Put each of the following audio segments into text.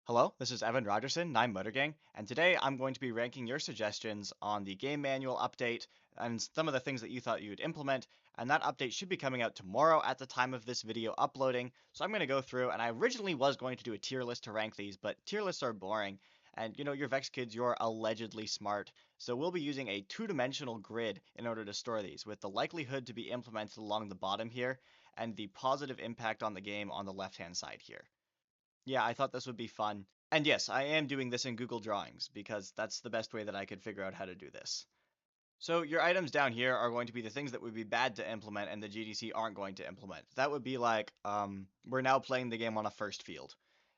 Hello, this is Evan Rogerson, 9 Motor Gang, and today I'm going to be ranking your suggestions on the game manual update and some of the things that you thought you would implement, and that update should be coming out tomorrow at the time of this video uploading, so I'm going to go through, and I originally was going to do a tier list to rank these, but tier lists are boring, and your Vex kids, you're allegedly smart, so we'll be using a two-dimensional grid in order to store these, with the likelihood to be implemented along the bottom here, and the positive impact on the game on the left-hand side here. Yeah, I thought this would be fun. And yes, I am doing this in Google Drawings because that's the best way that I could figure out how to do this. So your items down here are going to be the things that would be bad to implement and the GDC aren't going to implement. That would be like, we're now playing the game on a first field.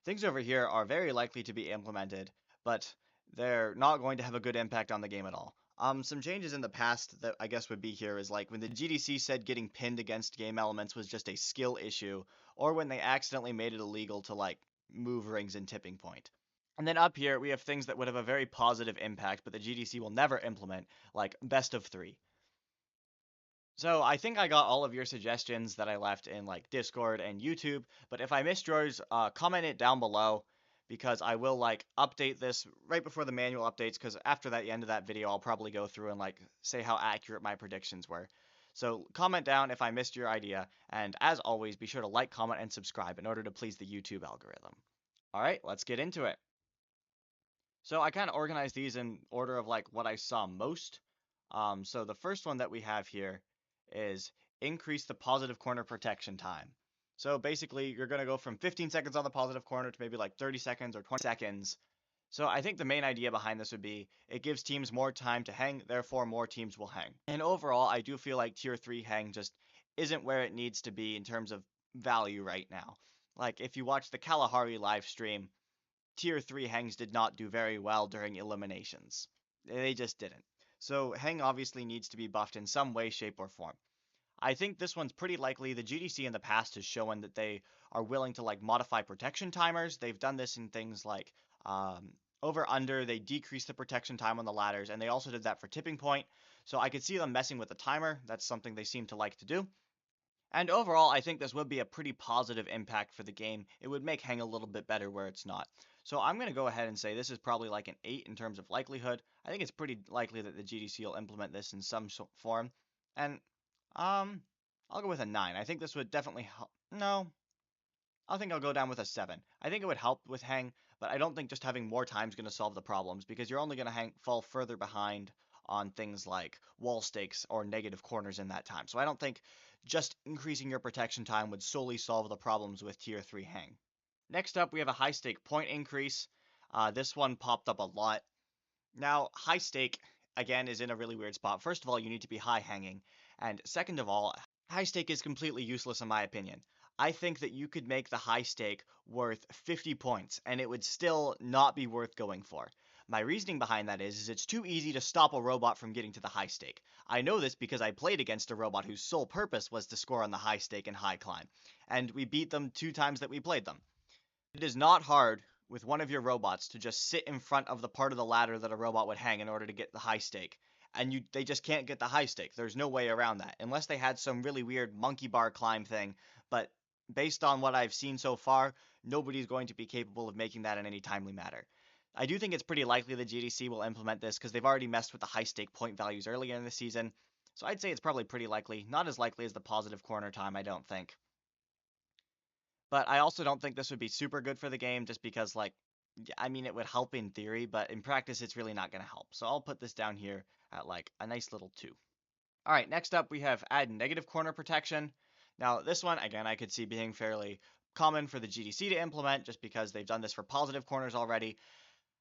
Things over here are very likely to be implemented, but they're not going to have a good impact on the game at all. Some changes in the past that I guess would be here is like when the GDC said getting pinned against game elements was just a skill issue, or when they accidentally made it illegal to like move rings in tipping point. And then up here, we have things that would have a very positive impact, but the GDC will never implement, like best of three. So I think I got all of your suggestions that I left in like Discord and YouTube, but if I missed yours, comment it down below because I will like update this right before the manual updates because after that the end of that video I'll probably go through and like say how accurate my predictions were. So comment down if I missed your idea, and as always be sure to like, comment, and subscribe in order to please the YouTube algorithm. Alright, let's get into it. So I kind of organized these in order of like what I saw most. So the first one that we have here is increase the positive corner protection time. So basically, you're going to go from 15 seconds on the positive corner to maybe like 30 seconds or 20 seconds. So I think the main idea behind this would be it gives teams more time to hang, therefore more teams will hang. And overall, I do feel like tier 3 hang just isn't where it needs to be in terms of value right now. Like if you watch the Kalahari live stream, tier 3 hangs did not do very well during eliminations. They just didn't. So hang obviously needs to be buffed in some way, shape, or form. I think this one's pretty likely. The GDC in the past has shown that they are willing to like modify protection timers. They've done this in things like over under. They decrease the protection time on the ladders, and they also did that for tipping point. So I could see them messing with the timer. That's something they seem to like to do. And overall, I think this would be a pretty positive impact for the game. It would make hang a little bit better where it's not. So I'm going to go ahead and say this is probably like an 8 in terms of likelihood. I think it's pretty likely that the GDC will implement this in some form. And um, I'll go with a 9. I think this would definitely help. No, I think I'll go down with a 7. I think it would help with hang, but I don't think just having more time is going to solve the problems because you're only going to fall further behind on things like wall stakes or negative corners in that time. So I don't think just increasing your protection time would solely solve the problems with tier 3 hang. Next up, we have a high stake point increase. This one popped up a lot. Now, high stake, again, is in a really weird spot. First of all, you need to be high hanging. And second of all, high stake is completely useless in my opinion. I think that you could make the high stake worth 50 points, and it would still not be worth going for. My reasoning behind that is it's too easy to stop a robot from getting to the high stake. I know this because I played against a robot whose sole purpose was to score on the high stake and high climb, and we beat them 2 times that we played them. It is not hard with one of your robots to just sit in front of the part of the ladder that a robot would hang in order to get the high stake. And they just can't get the high stake. There's no way around that. Unless they had some really weird monkey bar climb thing. But based on what I've seen so far, nobody's going to be capable of making that in any timely manner. I do think it's pretty likely the GDC will implement this because they've already messed with the high stake point values earlier in the season. So I'd say it's probably pretty likely. Not as likely as the positive corner time, I don't think. But I also don't think this would be super good for the game just because, like, I mean, it would help in theory, but in practice, it's really not going to help. So I'll put this down here at, like, a nice little 2. All right, next up, we have add negative corner protection. Now, this one, again, I could see being fairly common for the GDC to implement just because they've done this for positive corners already.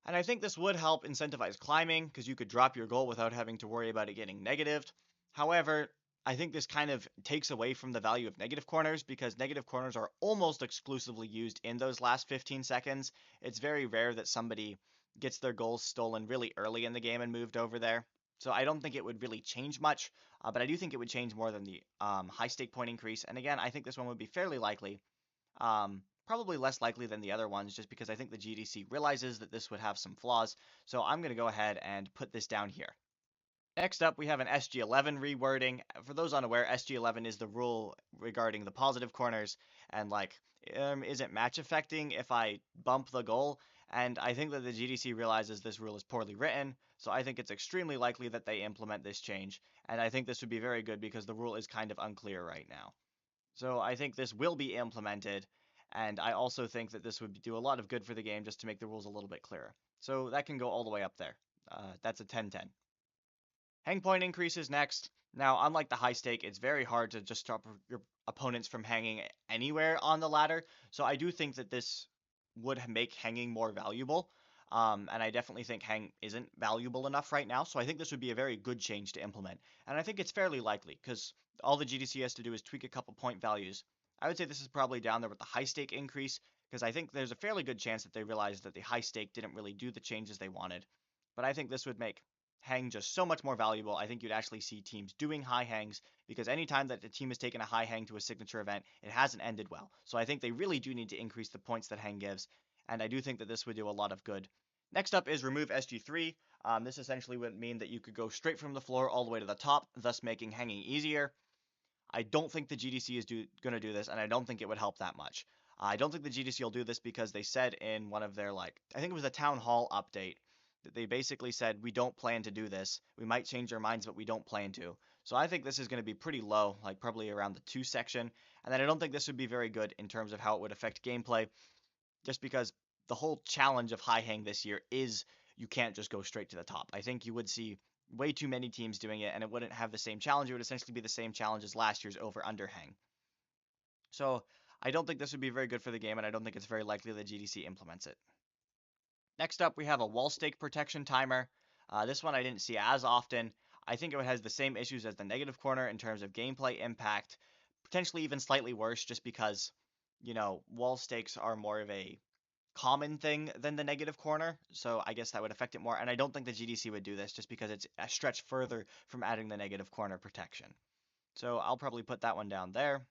And I think this would help incentivize climbing because you could drop your goal without having to worry about it getting negatived. However, I think this kind of takes away from the value of negative corners because negative corners are almost exclusively used in those last 15 seconds. It's very rare that somebody gets their goals stolen really early in the game and moved over there. So I don't think it would really change much, but I do think it would change more than the high stake point increase. And again, I think this one would be fairly likely. Probably less likely than the other ones just because I think the GDC realizes that this would have some flaws. So I'm going to go ahead and put this down here. Next up, we have an SG11 rewording. For those unaware, SG11 is the rule regarding the positive corners, and like, is it match affecting if I bump the goal? And I think that the GDC realizes this rule is poorly written, so I think it's extremely likely that they implement this change. And I think this would be very good because the rule is kind of unclear right now. So I think this will be implemented, and I also think that this would do a lot of good for the game just to make the rules a little bit clearer. So that can go all the way up there. That's a 10-10. Hang point increases next. Now, unlike the high stake, it's very hard to just stop your opponents from hanging anywhere on the ladder. So I do think that this would make hanging more valuable. And I definitely think hang isn't valuable enough right now. So I think this would be a very good change to implement. And I think it's fairly likely because all the GDC has to do is tweak a couple point values. I would say this is probably down there with the high stake increase because I think there's a fairly good chance that they realized that the high stake didn't really do the changes they wanted. But I think this would make hang just so much more valuable. I think you'd actually see teams doing high hangs because anytime that the team has taken a high hang to a signature event, it hasn't ended well. So I think they really do need to increase the points that hang gives, and I do think that this would do a lot of good. Next up is remove SG3. This essentially would mean that you could go straight from the floor all the way to the top, thus making hanging easier. I don't think the GDC is going to do this, and I don't think it would help that much. I don't think the GDC will do this because they said in one of their, I think it was a town hall update, that they basically said, we don't plan to do this. We might change our minds, but we don't plan to. So I think this is going to be pretty low, like probably around the 2 section. And then I don't think this would be very good in terms of how it would affect gameplay, just because the whole challenge of high hang this year is you can't just go straight to the top. I think you would see way too many teams doing it, and it wouldn't have the same challenge. It would essentially be the same challenge as last year's over under hang. So I don't think this would be very good for the game, and I don't think it's very likely that GDC implements it. Next up, we have a wall stake protection timer. This one I didn't see as often. I think it has the same issues as the negative corner in terms of gameplay impact, potentially even slightly worse just because, wall stakes are more of a common thing than the negative corner, so I guess that would affect it more, and I don't think the GDC would do this just because it's a stretch further from adding the negative corner protection. So I'll probably put that one down there.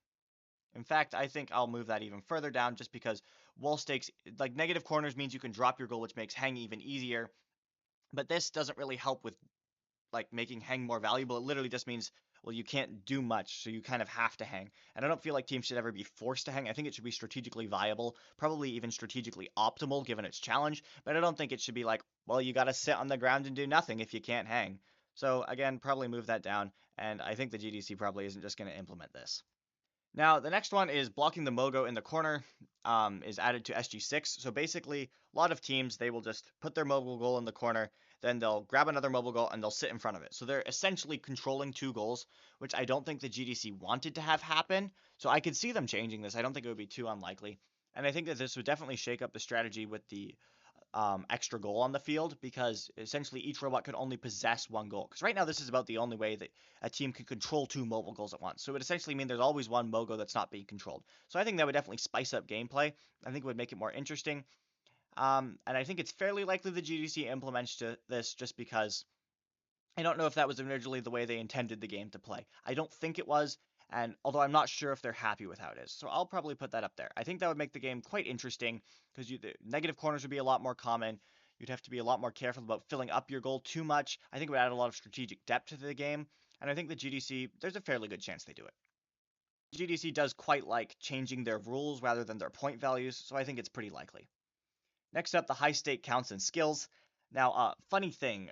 In fact, I think I'll move that even further down just because wall stakes, like negative corners means you can drop your goal, which makes hang even easier, but this doesn't really help with like making hang more valuable. It literally just means, well, you can't do much, so you kind of have to hang. And I don't feel like teams should ever be forced to hang. I think it should be strategically viable, probably even strategically optimal given its challenge, but I don't think it should be like, well, you got to sit on the ground and do nothing if you can't hang. So again, probably move that down, and I think the GDC probably isn't just going to implement this. Now, the next one is blocking the MoGo in the corner is added to SG6. So basically, a lot of teams, they will just put their mobile goal in the corner, then they'll grab another mobile goal and they'll sit in front of it. So they're essentially controlling 2 goals, which I don't think the GDC wanted to have happen. So I could see them changing this. I don't think it would be too unlikely. And I think that this would definitely shake up the strategy with the extra goal on the field because essentially each robot could only possess 1 goal. Because right now this is about the only way that a team can control 2 mobile goals at once. So it would essentially mean there's always 1 MoGo that's not being controlled. So I think that would definitely spice up gameplay. I think it would make it more interesting. And I think it's fairly likely the GDC implements this just because I don't know if that was originally the way they intended the game to play. I don't think it was, and although I'm not sure if they're happy with how it is. So I'll probably put that up there. I think that would make the game quite interesting because the negative corners would be a lot more common. You'd have to be a lot more careful about filling up your goal too much. I think it would add a lot of strategic depth to the game, and I think the GDC, there's a fairly good chance they do it. GDC does quite like changing their rules rather than their point values, so I think it's pretty likely. Next up, the high stake counts and skills. Now, funny thing,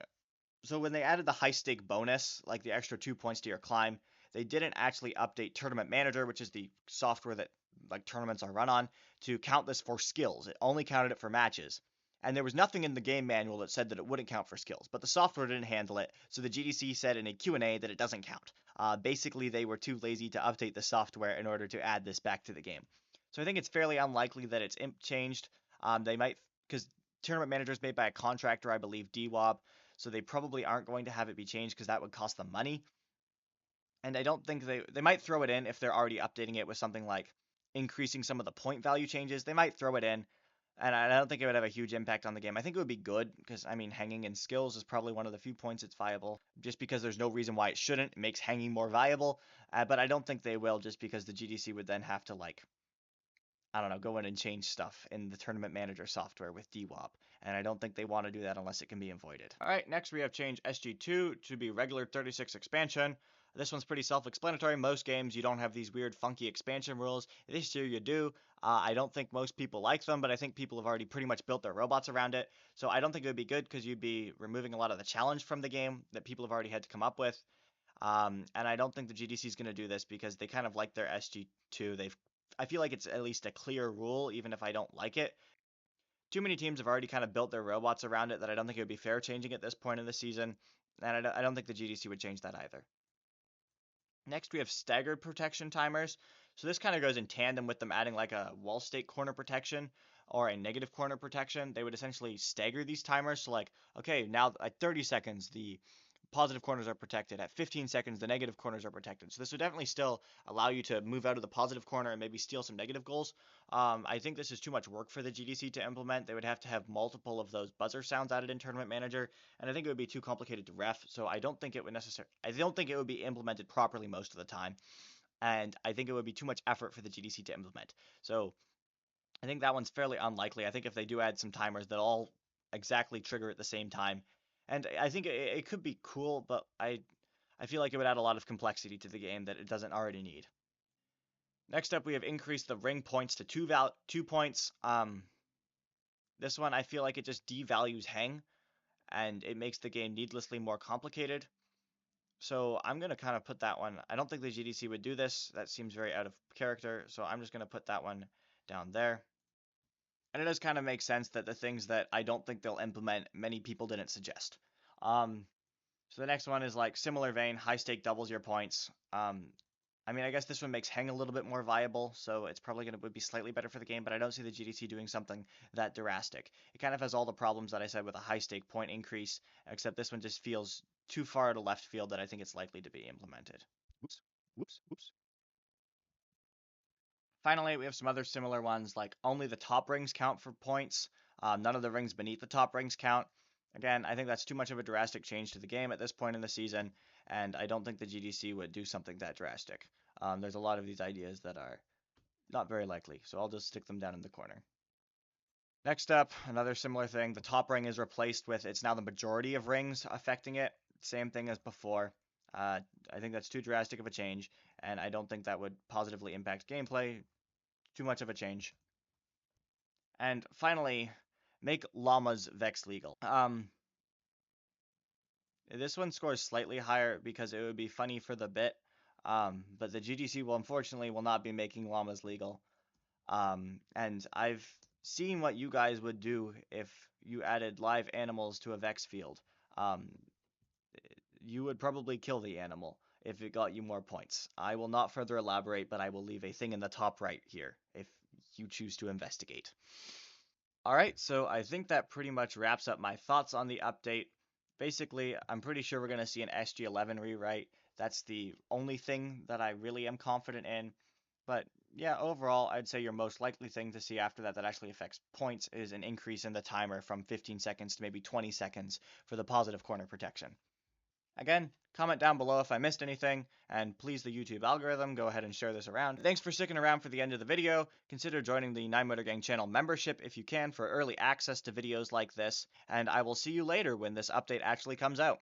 so when they added the high stake bonus, like the extra 2 points to your climb, they didn't actually update Tournament Manager, which is the software that like tournaments are run on, to count this for skills. It only counted it for matches. And there was nothing in the game manual that said that it wouldn't count for skills, but the software didn't handle it, so the GDC said in a Q&A that it doesn't count. Basically, they were too lazy to update the software in order to add this back to the game. So I think it's fairly unlikely that it's changed. They might, because Tournament Manager is made by a contractor, I believe, DWOB, so they probably aren't going to have it be changed because that would cost them money. And I don't think they might throw it in if they're already updating it with something like increasing some of the point value changes. They might throw it in, and I don't think it would have a huge impact on the game. I think it would be good because, I mean, hanging in skills is probably one of the few points it's viable, just because there's no reason why it shouldn't. It makes hanging more viable, but I don't think they will just because the GDC would then have to, like, I don't know, go in and change stuff in the Tournament Manager software with DWOP, and I don't think they want to do that unless it can be avoided. All right, next we have changed SG2 to be regular 36 expansion. This one's pretty self-explanatory. Most games, you don't have these weird, funky expansion rules. This year you do. I don't think most people like them, but I think people have already pretty much built their robots around it. So I don't think it would be good because you'd be removing a lot of the challenge from the game that people have already had to come up with. And I don't think the GDC is going to do this because they kind of like their SG2. I feel like it's at least a clear rule, even if I don't like it. Too many teams have already kind of built their robots around it that I don't think it would be fair changing at this point in the season, and I don't think the GDC would change that either. Next, we have staggered protection timers. So this kind of goes in tandem with them adding like a wall stake corner protection or a negative corner protection. They would essentially stagger these timers. So like, okay, now at 30 seconds, the positive corners are protected. At 15 seconds, the negative corners are protected. So this would definitely still allow you to move out of the positive corner and maybe steal some negative goals. I think this is too much work for the GDC to implement. They would have to have multiple of those buzzer sounds added in Tournament Manager, and I think it would be too complicated to ref. So I don't think it would I don't think it would be implemented properly most of the time, and I think it would be too much effort for the GDC to implement. So I think that one's fairly unlikely. I think if they do add some timers that all exactly trigger at the same time, and I think it could be cool, but I feel like it would add a lot of complexity to the game that it doesn't already need. Next up, we have increased the ring points to 2 points. This one I feel like it just devalues hang, and it makes the game needlessly more complicated. So I'm gonna kind of put that one. I don't think the GDC would do this. That seems very out of character. So I'm just gonna put that one down there. And it does kind of make sense that the things that I don't think they'll implement, many people didn't suggest. Um, so the next one is like similar vein, high stake doubles your points. I mean, I guess this one makes hang a little bit more viable, so it's probably would be slightly better for the game, but I don't see the GDC doing something that drastic. It kind of has all the problems that I said with a high stake point increase, except this one just feels too far to left field that I think it's likely to be implemented. Whoops, whoops, whoops. Finally, we have some other similar ones, like only the top rings count for points. None of the rings beneath the top rings count. Again, I think that's too much of a drastic change to the game at this point in the season, and I don't think the GDC would do something that drastic. There's a lot of these ideas that are not very likely, so I'll just stick them down in the corner. Next up, another similar thing. The top ring is replaced with, it's now the majority of rings affecting it. Same thing as before. I think that's too drastic of a change, and I don't think that would positively impact gameplay. Too much of a change. And finally, make Llamas Vex legal. This one scores slightly higher because it would be funny for the bit, but the GDC will unfortunately will not be making Llamas legal. And I've seen what you guys would do if you added live animals to a Vex field. Um, you would probably kill the animal if it got you more points. I will not further elaborate, but I will leave a thing in the top right here if you choose to investigate. Alright, so I think that pretty much wraps up my thoughts on the update. Basically, I'm pretty sure we're going to see an SG11 rewrite. That's the only thing that I really am confident in. But yeah, overall, I'd say your most likely thing to see after that that actually affects points is an increase in the timer from 15 seconds to maybe 20 seconds for the positive corner protection. Again, comment down below if I missed anything, and please the YouTube algorithm, go ahead and share this around. Thanks for sticking around for the end of the video. Consider joining the 9motorgang channel membership if you can for early access to videos like this, and I will see you later when this update actually comes out.